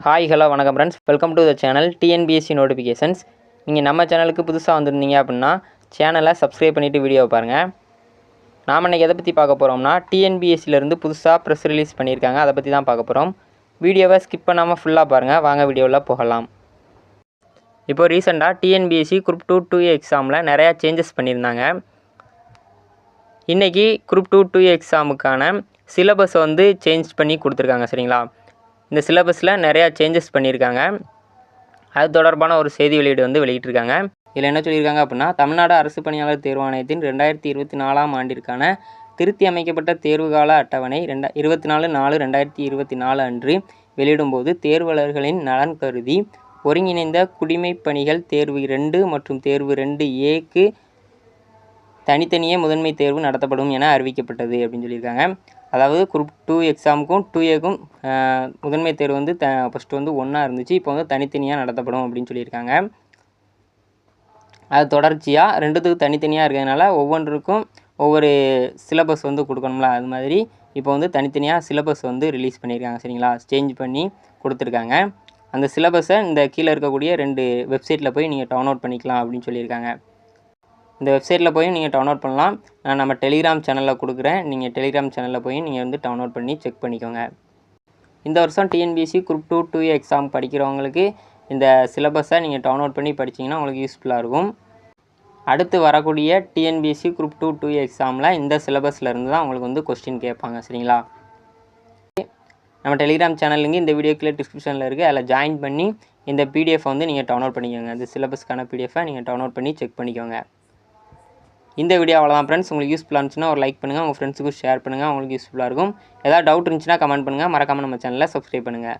Hi hello வணக்கம் friends, welcome to the channel TNPSC notifications. நீங்கள் நம்ம சேனலுக்கு புதுசாக வந்திருந்தீங்க அப்படின்னா சேனலை சப்ஸ்கிரைப் பண்ணிவிட்டு வீடியோவை பாருங்கள். நாம் இன்றைக்கி எதை பற்றி பார்க்க போகிறோம்னா டிஎன்பிஎஸ்சிலேருந்து புதுசாக ப்ரெஸ் ரிலீஸ் பண்ணியிருக்காங்க, அதை பற்றி தான் பார்க்க போகிறோம். வீடியோவை ஸ்கிப் பண்ணாமல் ஃபுல்லாக பாருங்கள். வாங்க வீடியோவில் போகலாம். இப்போது ரீசெண்டாக டிஎன்பிஎஸ்சி குரூப் 2 எக்ஸாமில் நிறையா சேஞ்சஸ் பண்ணியிருந்தாங்க. இன்றைக்கி குரூப் 2 எக்ஸாமுக்கான சிலபஸை சேஞ்ச் பண்ணி கொடுத்துருக்காங்க. சரிங்களா, இந்த சிலபஸில் நிறையா சேஞ்சஸ் பண்ணியிருக்காங்க. அது தொடர்பான ஒரு செய்தி வெளியீடு வெளியிட்டிருக்காங்க. இதில் என்ன சொல்லியிருக்காங்க அப்படின்னா, தமிழ்நாடு அரசு பணியாளர் தேர்வாணையத்தின் 2024 ஆண்டிற்கான திருத்தி அமைக்கப்பட்ட தேர்வுகால அட்டவணை 24/4/2024 அன்று வெளியிடும்போது தேர்வாளர்களின் நலன் கருதி ஒருங்கிணைந்த குடிமைப் பணிகள் தேர்வு 2 மற்றும் தேர்வு 2A தனித்தனியே முதன்மை தேர்வு நடத்தப்படும் என அறிவிக்கப்பட்டது அப்படின்னு சொல்லியிருக்காங்க. அதாவது குரூப் 2 எக்ஸாமுக்கும் 2Aக்கும் முதன்மை தேர்வு ஃபஸ்ட்டு ஒன்றா இருந்துச்சு, இப்போ தனித்தனியாக நடத்தப்படும் அப்படின்னு சொல்லியிருக்காங்க. அது தொடர்ச்சியாக ரெண்டுத்துக்கும் தனித்தனியாக இருக்கிறதுனால ஒவ்வொன்றுக்கும் ஒவ்வொரு சிலபஸ் கொடுக்கணும்ல, அது மாதிரி இப்போ தனித்தனியாக சிலபஸ் ரிலீஸ் பண்ணியிருக்காங்க. சரிங்களா, சேஞ்ச் பண்ணி கொடுத்துருக்காங்க. அந்த சிலபஸை இந்த கீழே இருக்கக்கூடிய 2 வெப்சைட்டில் போய் நீங்கள் டவுன்லோட் பண்ணிக்கலாம் அப்படின்னு சொல்லியிருக்காங்க. இந்த வெப்சைட்டில் போய் நீங்கள் டவுன்லோட் பண்ணலாம். நான் நம்ம டெலிகிராம் சேனலில் கொடுக்குறேன். நீங்கள் டெலிகிராம் சேனலில் போய் நீங்கள் டவுன்லோட் பண்ணி செக் பண்ணிக்கோங்க. இந்த வருஷம் டிஎன்பிஎஸ்சி குரூப் 2 எக்ஸாம் படிக்கிறவங்களுக்கு இந்த சிலபஸை நீங்கள் டவுன்லோட் பண்ணி படிச்சிங்கன்னா உங்களுக்கு யூஸ்ஃபுல்லாக இருக்கும். அடுத்து வரக்கூடிய டிஎன்பிஎஸ்சி குரூப் 2 எக்ஸாமில் இந்த சிலபஸில் இருந்து தான் உங்களுக்கு கொஸ்டின் கேட்பாங்க. சரிங்களா, நம்ம டெலிகிராம் சேனல் லிங்க் இந்த வீடியோக்குள்ளே டிஸ்கிரிப்ஷனில் இருக்குது. அதில் ஜாயின் பண்ணி இந்த பிடிஎஃப் நீங்கள் டவுன்லோட் பண்ணிக்கோங்க. இந்த சிலபஸ்க்கான பிடிஎஃபை நீங்கள் டவுன்லோட் பண்ணி செக் பண்ணிக்கோங்க. இந்த வீடியோ அவ்வளோதான் ஃப்ரெண்ட்ஸ். உங்களுக்கு யூஸ்ஃபுல்லாக இருந்துச்சுன்னா ஒரு லைக் பண்ணுங்கள், உங்கள் ஃப்ரெண்ட்ஸுக்கும் ஷேர் பண்ணுங்கள். உங்களுக்கு யூஸ்ஃபுல்லாக இருக்கும். ஏதாவது டவுட் இருந்துச்சுன்னா கமெண்ட் பண்ணுங்கள். மறக்காமல் நம்ம சேனலை சப்ஸ்கிரைப் பண்ணுங்கள்.